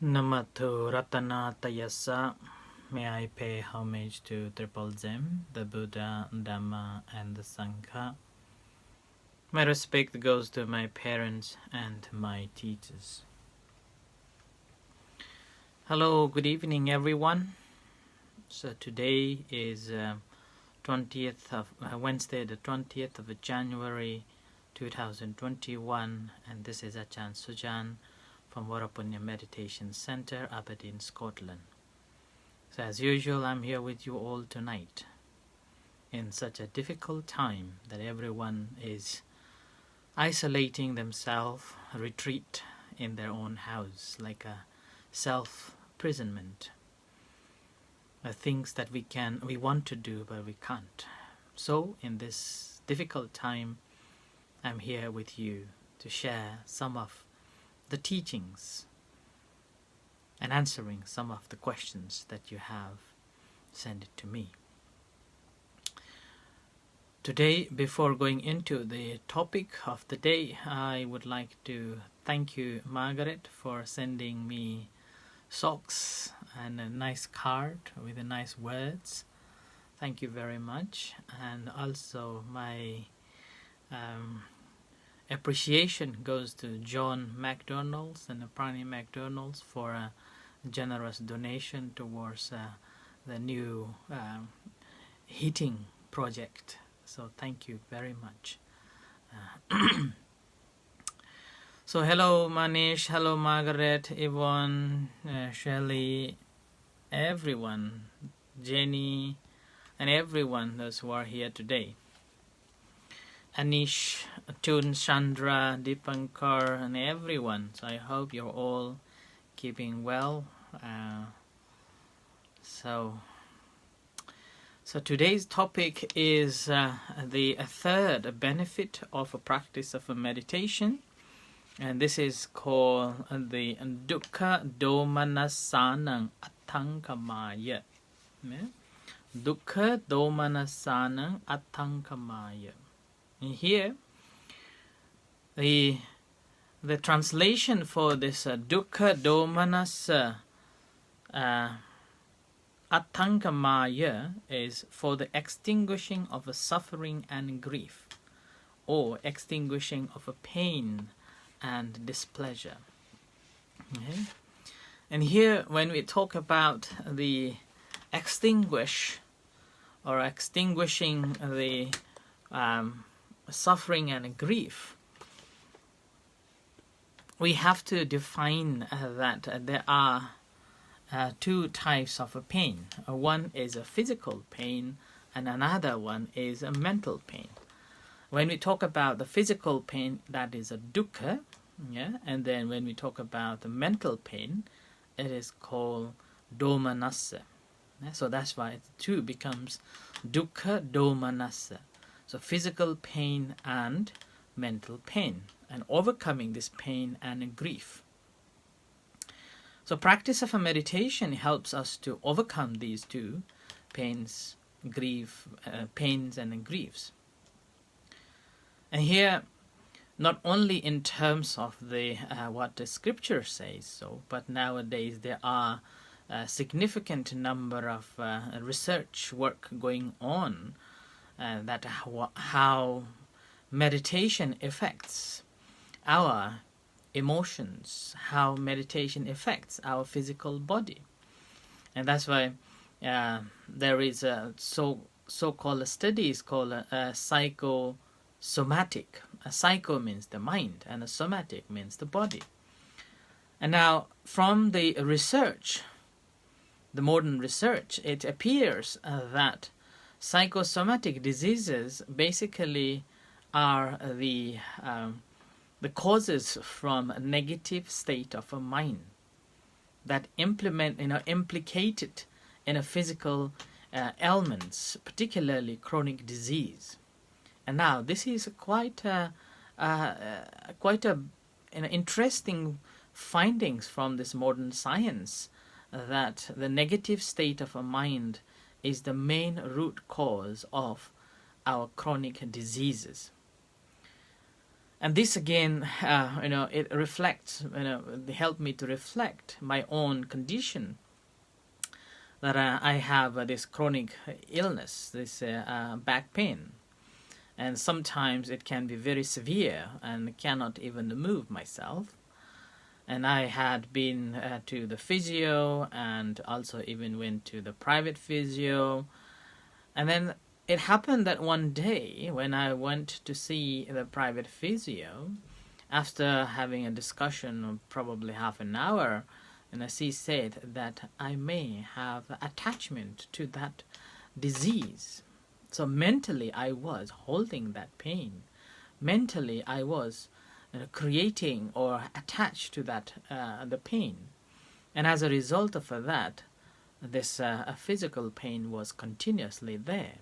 Namato Ratanatayasa. May I pay homage to Triple Gem, the Buddha, Dhamma, and the Sangha. My respect goes to my parents and my teachers. Hello, good evening, everyone. So today is 20th of Wednesday, the 20th of January, 2021, and this is Ajahn Sujan from Varapunya Meditation Center, Aberdeen, Scotland. So as usual, I'm here with you all tonight in such a difficult time that everyone is isolating themselves, retreat in their own house, like a self-imprisonment. Things that we want to do, but we can't. So in this difficult time, I'm here with you to share some of the teachings and answering some of the questions that you have sent it to me. Today, before going into the topic of the day, I would like to thank you, Margaret, for sending me socks and a nice card with the nice words. Thank you very much. And also my appreciation goes to John McDonald's and Prani McDonald's for a generous donation towards the new heating project. So thank you very much. So hello Manish, hello Margaret, Yvonne, Shelley, everyone, Jenny, and everyone those who are here today. Anish, Tun, Chandra, Dipankar, and everyone. So I hope you're all keeping well. So today's topic is the third benefit of a practice of a meditation, and this is called the dukkhadomanassa attankamaya. Dukkhadomanassa attankamaya. And here, the translation for this dukkhadomanassa attankamaya is for the extinguishing of a suffering and grief, or extinguishing of a pain and displeasure. Okay? And here, when we talk about the extinguishing the suffering and grief, we have to define that there are two types of a pain. One is a physical pain and another one is a mental pain. When we talk about the physical pain, that is a dukkha, and then when we talk about the mental pain, it is called domanassa. So that's why the two becomes dukkhadomanassa. So physical pain and mental pain, and overcoming this pain and grief. So practice of a meditation helps us to overcome these two pains and griefs. And here, not only in terms of the what the scripture says so, but nowadays there are a significant number of research work going on that how meditation affects our emotions, how meditation affects our physical body. And that's why there is a so-called studies called psychosomatic. A psycho means the mind, and a somatic means the body. And now from the research, the modern research, it appears that psychosomatic diseases basically are the causes from a negative state of a mind that implicated in a physical ailments, particularly chronic disease. And now this is quite a interesting findings from this modern science, that the negative state of a mind is the main root cause of our chronic diseases. And this again, it reflects, it helped me to reflect my own condition, that I have this chronic illness, this back pain. And sometimes it can be very severe and cannot even move myself. And I had been to the physio, and also even went to the private physio. And then it happened that one day when I went to see the private physio, after having a discussion of probably half an hour, and she said that I may have attachment to that disease. So mentally I was holding that pain. Mentally I was creating or attached to that the pain. And as a result of that, this physical pain was continuously there.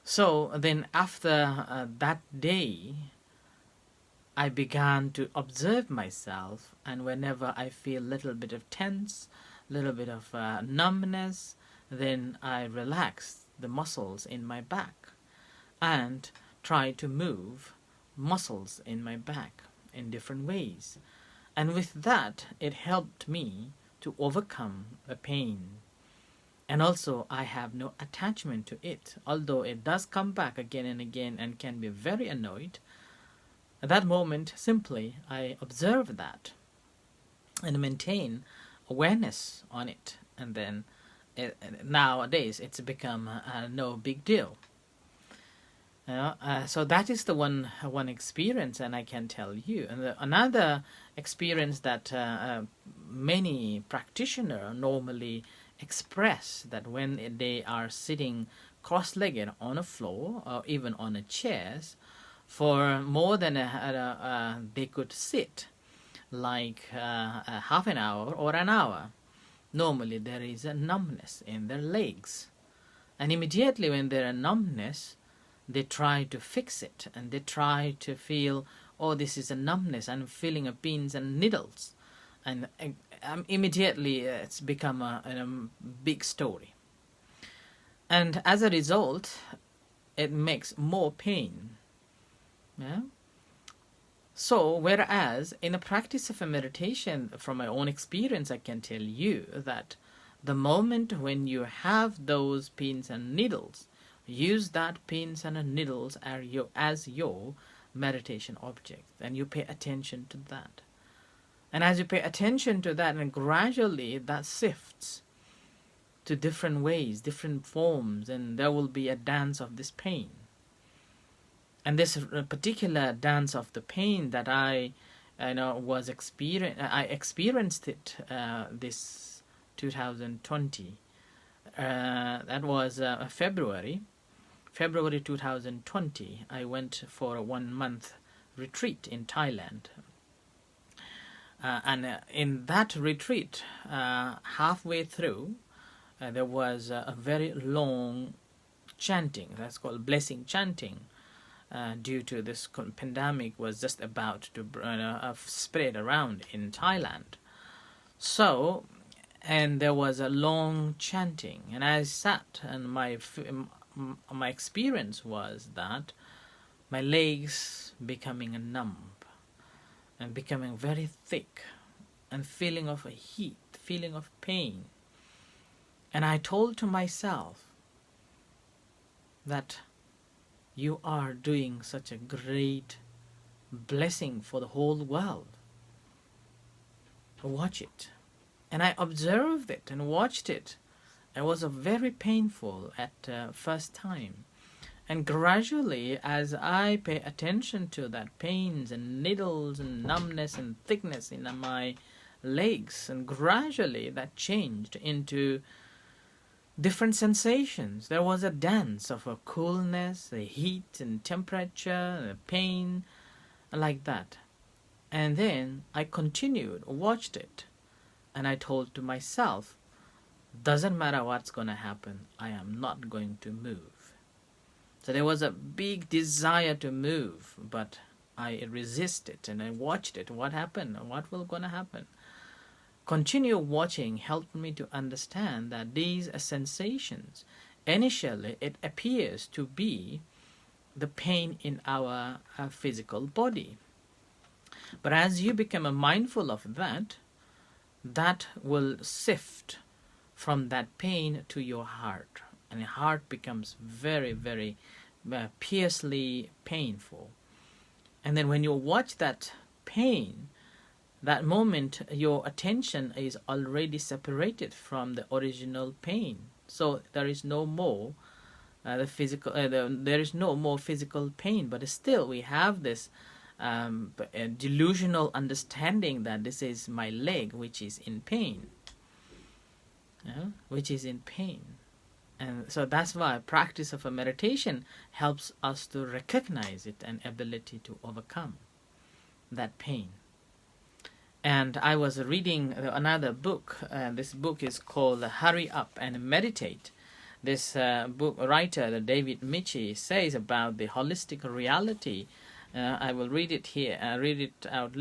So then after that day, I began to observe myself, and whenever I feel a little bit of tense, little bit of numbness, then I relax the muscles in my back and try to move muscles in my back in different ways. And with that, it helped me to overcome the pain. And also, I have no attachment to it, although it does come back again and again and can be very annoyed. At that moment, simply, I observe that and maintain awareness on it. And then, nowadays, it's become no big deal. So that is the one experience, and I can tell you. And another experience that many practitioners normally express, that when they are sitting cross-legged on a floor or even on a chairs for more than they could sit like a half an hour or an hour, normally there is a numbness in their legs, and immediately when there is numbness, they try to fix it, and they try to feel, oh, this is a numbness, I'm feeling a pins and needles, and immediately it's become a big story. And as a result, it makes more pain. Yeah? So, whereas in the practice of a meditation, from my own experience, I can tell you that the moment when you have those pins and needles, use that pins and needles as your meditation object, and you pay attention to that. And as you pay attention to that, and gradually that shifts to different ways, different forms, and there will be a dance of this pain. And this particular dance of the pain that I experienced it this 2020. That was February 2020. I went for a 1 month retreat in Thailand. And in that retreat, halfway through, there was a very long chanting. That's called blessing chanting. Due to this pandemic was just about to spread around in Thailand. So, and there was a long chanting, and I sat, and my experience was that my legs becoming numb and becoming very thick, and feeling of a heat, feeling of pain. And I told to myself that you are doing such a great blessing for the whole world. Watch it. And I observed it and watched it. It was very painful at first time. And gradually, as I pay attention to that pains and needles and numbness and thickness in my legs, and gradually that changed into different sensations. There was a dance of a coolness, a heat and temperature, a pain, like that. And then I continued, watched it, and I told to myself, doesn't matter what's going to happen, I am not going to move. So there was a big desire to move, but I resisted, and I watched it. What happened? What will going to happen? Continue watching helped me to understand that these sensations, initially it appears to be the pain in our physical body. But as you become mindful of that, that will sift from that pain to your heart. And the heart becomes very, very fiercely painful. And then when you watch that pain, that moment your attention is already separated from the original pain. So there is no more there is no more physical pain, but still we have this delusional understanding that this is my leg which is in pain, which is in pain. And so that's why practice of a meditation helps us to recognize it and ability to overcome that pain. And I was reading another book. This book is called Hurry Up and Meditate. This book writer, David Michie, says about the holistic reality. I will read it here. Read it out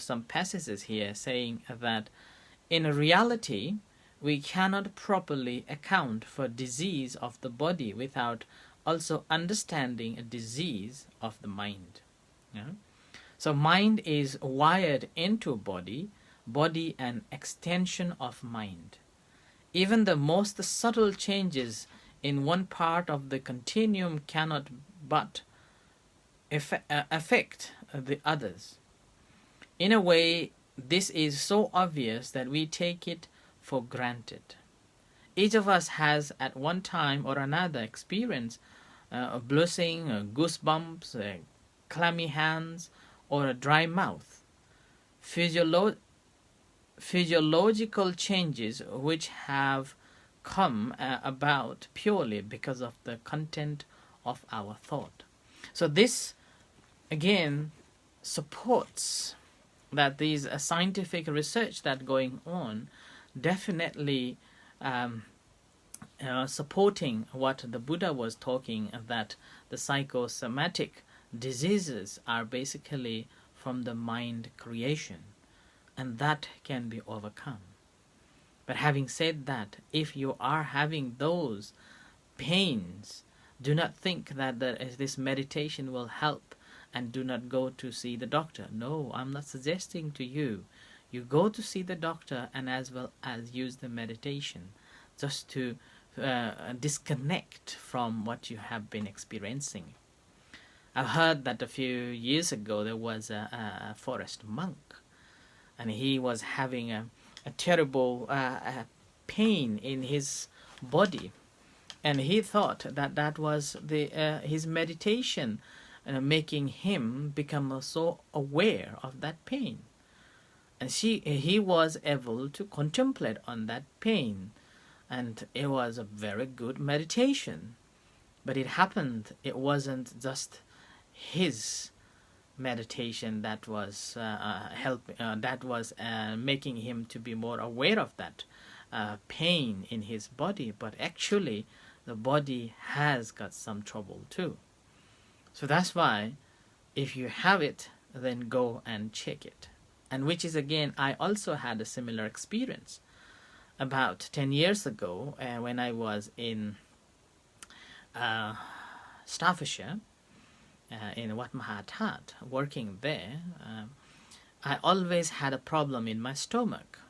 some passages here, saying that in reality, we cannot properly account for disease of the body without also understanding a disease of the mind. So mind is wired into body an extension of mind. Even the most subtle changes in one part of the continuum cannot but affect the others. In a way, this is so obvious that we take it for granted. Each of us has at one time or another experienced a blushing, goosebumps, clammy hands, or a dry mouth. Physiological changes which have come about purely because of the content of our thought. So this again supports that these scientific research that going on definitely supporting what the Buddha was talking, that the psychosomatic diseases are basically from the mind creation, and that can be overcome. But having said that, if you are having those pains, do not think that this meditation will help and do not go to see the doctor. No, I'm not suggesting to you. You go to see the doctor and as well as use the meditation just to disconnect from what you have been experiencing. I've heard that a few years ago there was a forest monk, and he was having a terrible pain in his body, and he thought that was his meditation making him become so aware of that pain. And he was able to contemplate on that pain, and it was a very good meditation. But it happened, it wasn't just his meditation that was making him to be more aware of that pain in his body, but actually the body has got some trouble too. So that's why if you have it, then go and check it. And which is again, I also had a similar experience about 10 years ago when I was in Staffordshire, in Wat Mahathat, working there. I always had a problem in my stomach,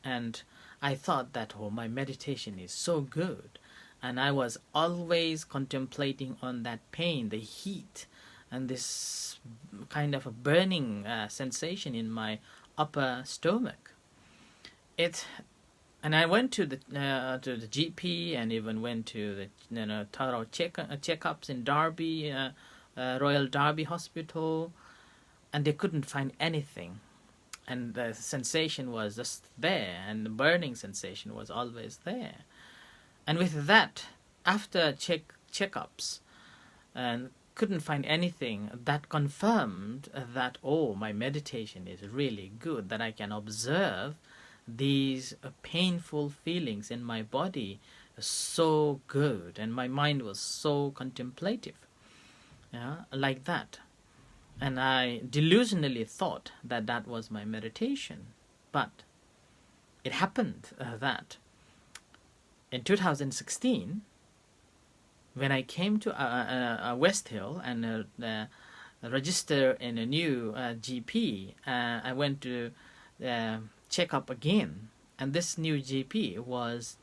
and I thought that my meditation is so good, and I was always contemplating on that pain, the heat, and this kind of a burning sensation in my upper stomach. And I went to the GP, and even went to the thorough checkups in Derby, Royal Derby Hospital, and they couldn't find anything. And the sensation was just there, and the burning sensation was always there. And with that, after checkups, and couldn't find anything, that confirmed that, my meditation is really good, that I can observe these painful feelings in my body so good, and my mind was so contemplative, like that. And I delusionally thought that was my meditation. But it happened that in 2016, when I came to West Hill and register in a new GP, I went to check up again, and this new GP was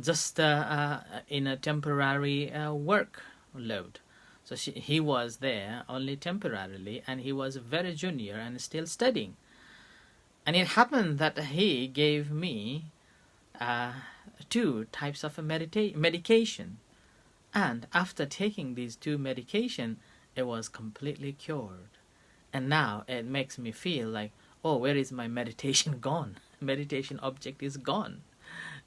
just in a temporary workload. So he was there only temporarily, and he was very junior and still studying. And it happened that he gave me 2 types of medication. And after taking these 2 medication, it was completely cured. And now it makes me feel like, oh, where is my meditation gone? Meditation object is gone.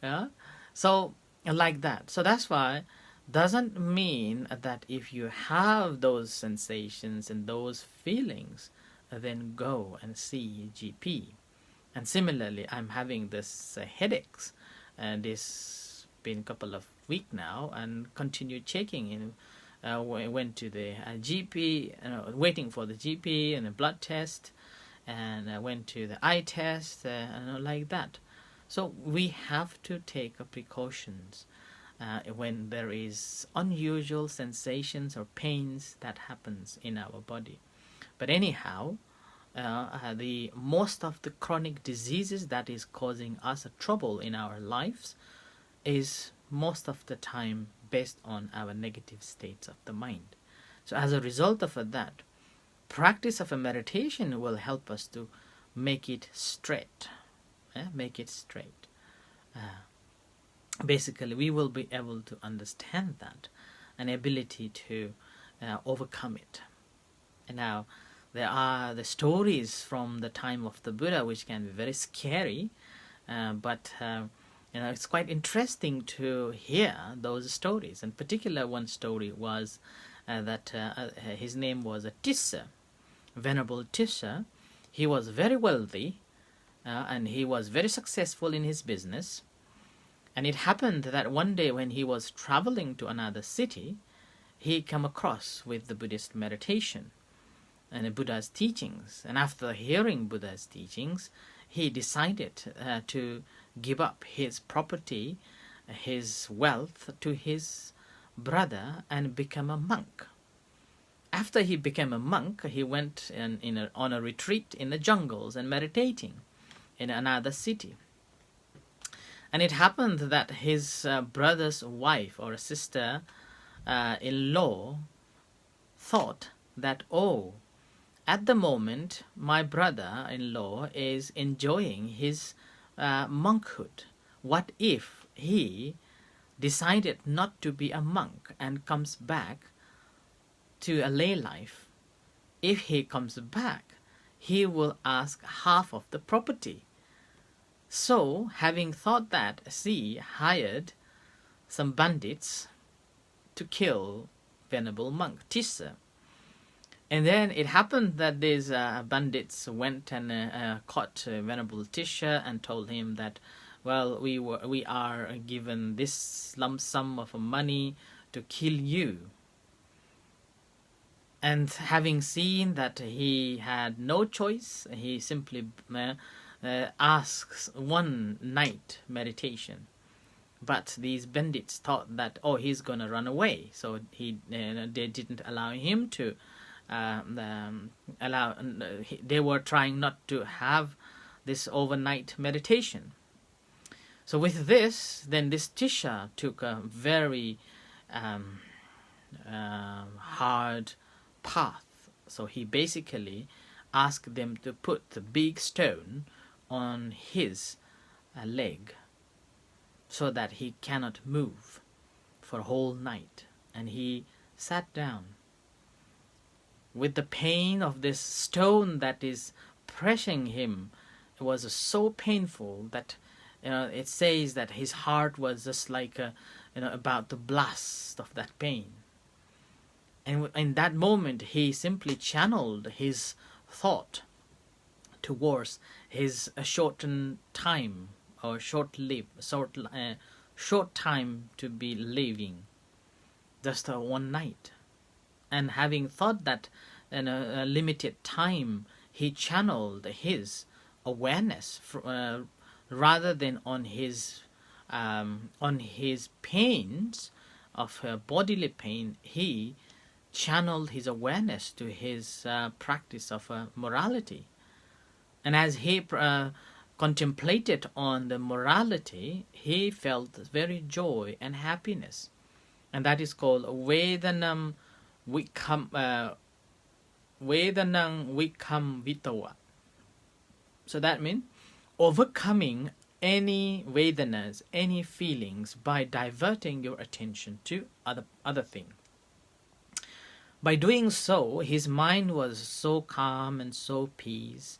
Yeah? So like that. So that's why doesn't mean that if you have those sensations and those feelings, then go and see GP. And similarly, I'm having this headaches, and it's been a couple of weeks now, and continue checking in. Went to the GP, waiting for the GP and a blood test, and I went to the eye test, like that. So we have to take precautions when there is unusual sensations or pains that happens in our body. But anyhow, the most of the chronic diseases that is causing us trouble in our lives is most of the time based on our negative states of the mind. So as a result of that, practice of a meditation will help us to make it straight. Make it straight. Basically, we will be able to understand that, an ability to overcome it. And now, there are the stories from the time of the Buddha which can be very scary, but it's quite interesting to hear those stories. In particular, one story was that his name was Tissa, Venerable Tissa. He was very wealthy, and he was very successful in his business. And it happened that one day when he was traveling to another city, he came across with the Buddhist meditation and the Buddha's teachings. And after hearing Buddha's teachings, he decided to give up his property, his wealth, to his brother and become a monk. After he became a monk, he went on a retreat in the jungles and meditating in another city. And it happened that his brother's wife or sister-in-law thought that, oh, at the moment my brother-in-law is enjoying his monkhood. What if he decided not to be a monk and comes back to a lay life? If he comes back, he will ask half of the property. So, having thought that, she hired some bandits to kill Venerable Monk Tissa. And then it happened that these bandits went and caught Venerable Tissa and told him that, well, we are given this lump sum of money to kill you. And having seen that he had no choice, he simply asks one night meditation. But these bandits thought that, oh, he's going to run away. So they didn't allow him to they were trying not to have this overnight meditation. So with this, then this Tisha took a very hard path. So he basically asked them to put the big stone on his leg so that he cannot move for a whole night. And he sat down with the pain of this stone that is pressing him. It was so painful that it says that his heart was just like about to blast of that pain. And in that moment, he simply channeled his thought towards his shortened time or short time to be living, just one night. And having thought that in a limited time, he channeled his awareness rather than on his pains, of bodily pain, he channeled his awareness to his practice of morality. And as he contemplated on the morality, he felt very joy and happiness. And that is called Vedanam Vedanam Vikam Vitawa. So that means overcoming any Vedanas, any feelings, by diverting your attention to other things. By doing so, his mind was so calm and so peace,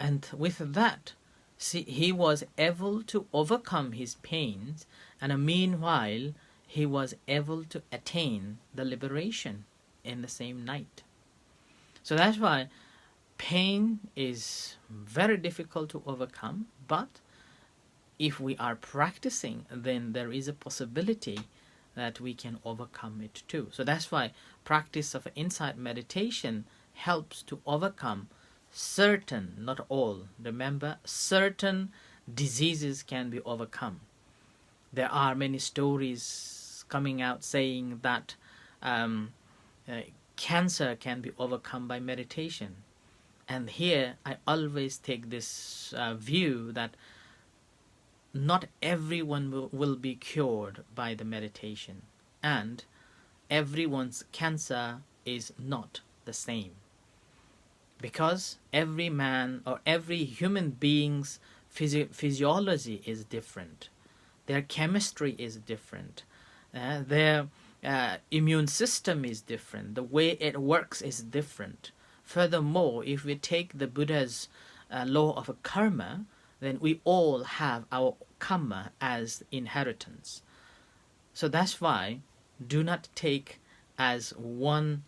and with that, he was able to overcome his pains, and meanwhile, he was able to attain the liberation in the same night. So that's why pain is very difficult to overcome, but if we are practicing, then there is a possibility that we can overcome it too. So that's why practice of insight meditation helps to overcome certain, not all, remember, certain diseases can be overcome. There are many stories coming out saying that cancer can be overcome by meditation. And here I always take this view that not everyone will be cured by the meditation, and everyone's cancer is not the same, because every man or every human being's physiology is different, their chemistry is different, their immune system is different, the way it works is different. Furthermore, if we take the Buddha's law of karma, then we all have our karma as inheritance. So that's why do not take as one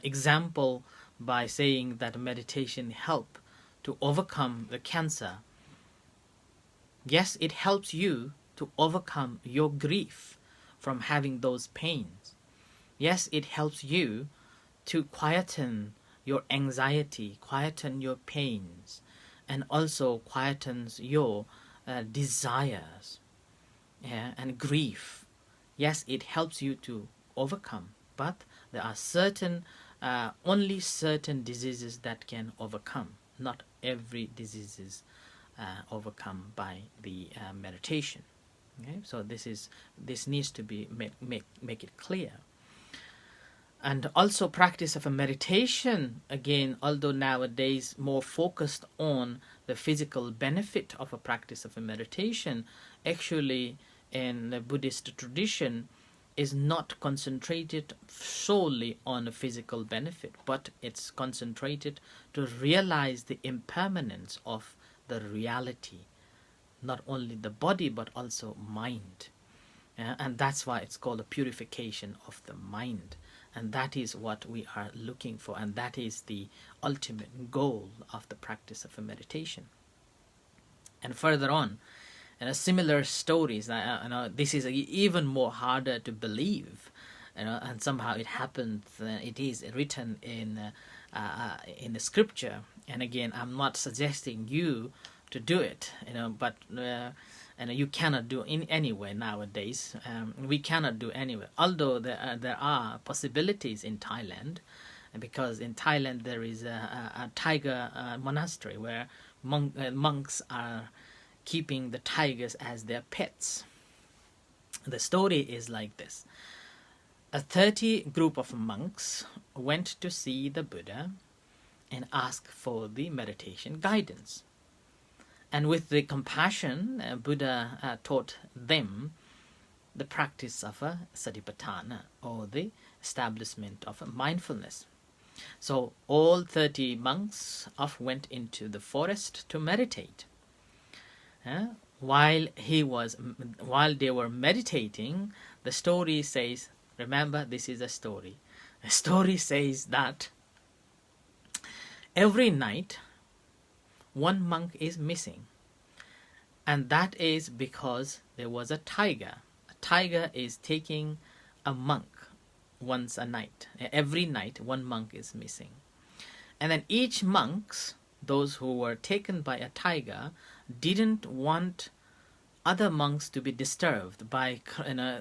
example by saying that meditation help to overcome the cancer. Yes, it helps you to overcome your grief from having those pains. Yes, it helps you to quieten your anxiety, quieten your pains, and also quietens your desires and grief. Yes, it helps you to overcome, but there are only certain diseases that can overcome. Not every disease is overcome by the meditation. Okay, so this needs to be make it clear. And also practice of a meditation, again, although nowadays more focused on the physical benefit of a practice of a meditation, actually in the Buddhist tradition is not concentrated solely on a physical benefit, but it's concentrated to realize the impermanence of the reality, not only the body but also mind. And that's why it's called a purification of the mind. And that is what we are looking for, and that is the ultimate goal of the practice of a meditation. And further on, similar stories. This is even more harder to believe, and somehow it happened. It is written in the scripture. And again, I'm not suggesting you to do it, but. And you cannot do in anywhere nowadays. We cannot do anywhere. Although there are possibilities in Thailand, because in Thailand there is a tiger monastery where monks are keeping the tigers as their pets. The story is like this. A 30 group of monks went to see the Buddha and asked for the meditation guidance. And with the compassion, Buddha taught them the practice of a satipatthana, or the establishment of a mindfulness. So all 30 monks off went into the forest to meditate. While they were meditating, the story says, remember, this is a story. The story says that every night one monk is missing, and that is because there was a tiger. A tiger is taking a monk once a night. Every night one monk is missing, and then each monks, those who were taken by a tiger, didn't want other monks to be disturbed by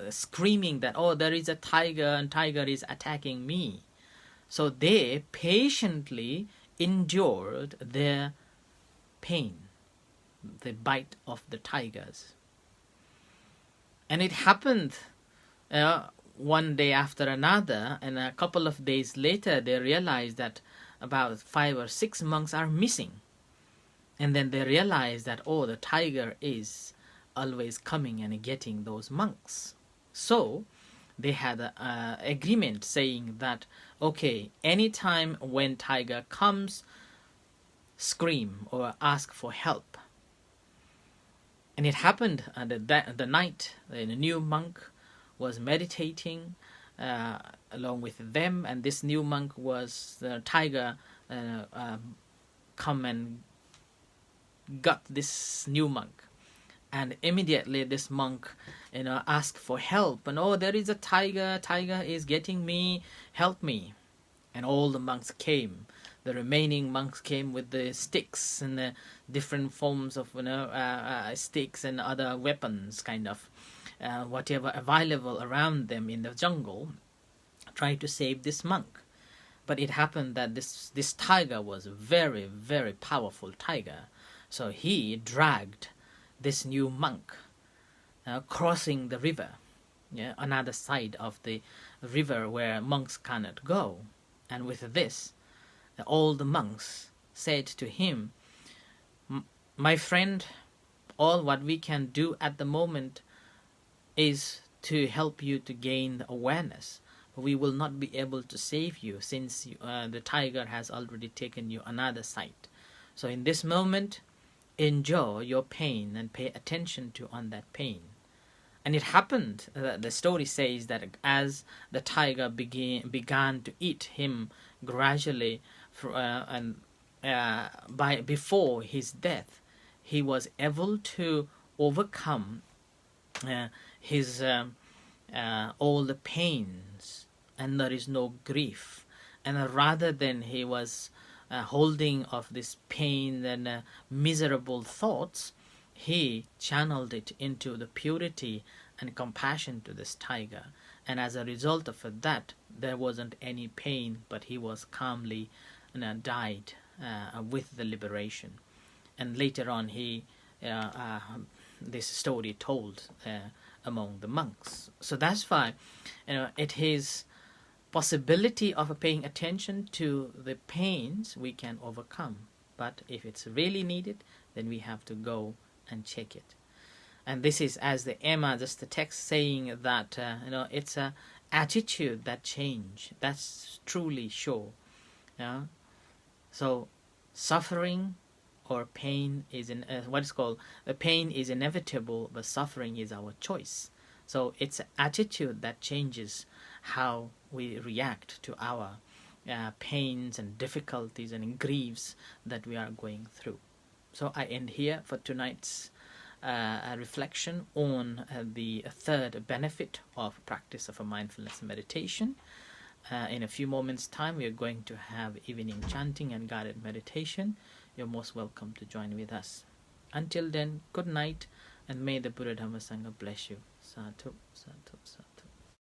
screaming that, oh, there is a tiger and tiger is attacking me. So they patiently endured their pain, the bite of the tigers. And it happened one day after another, and a couple of days later they realized that about 5 or 6 monks are missing. And then they realized that, oh, the tiger is always coming and getting those monks. So they had an agreement saying that, okay, anytime when tiger comes, scream or ask for help. And it happened the night the new monk was meditating along with them, and this new monk was the tiger come and got this new monk. And immediately this monk asked for help, and, oh, there is a tiger is getting me, help me. And all the monks came. The remaining monks came with the sticks and the different forms of sticks and other weapons, kind of whatever available around them in the jungle, tried to save this monk. But it happened that this tiger was a very, very powerful tiger. So he dragged this new monk crossing the river, another side of the river where monks cannot go. And with this, all the monks said to him, my friend, all what we can do at the moment is to help you to gain the awareness. We will not be able to save you, since the tiger has already taken you another side. So in this moment, enjoy your pain and pay attention to on that pain. And it happened, the story says that as the tiger began to eat him gradually, before his death, he was able to overcome his all the pains, and there is no grief. And rather than he was holding of this pain and miserable thoughts, he channeled it into the purity and compassion to this tiger. And as a result of that, there wasn't any pain, but he was calmly died with the liberation. And later on, this story told among the monks. So that's why it is possibility of paying attention to the pains we can overcome. But if it's really needed, then we have to go and check it. And this is, as the Emma, just the text saying that it's a attitude that change. That's truly sure. So suffering or pain is pain is inevitable, but suffering is our choice. So it's an attitude that changes how we react to our pains and difficulties and griefs that we are going through. So I end here for tonight's reflection on the third benefit of practice of a mindfulness meditation. In a few moments' time, we are going to have evening chanting and guided meditation. You're most welcome to join with us. Until then, good night, and may the Buddha Dhamma Sangha bless you. Sadhu, sadhu, sadhu.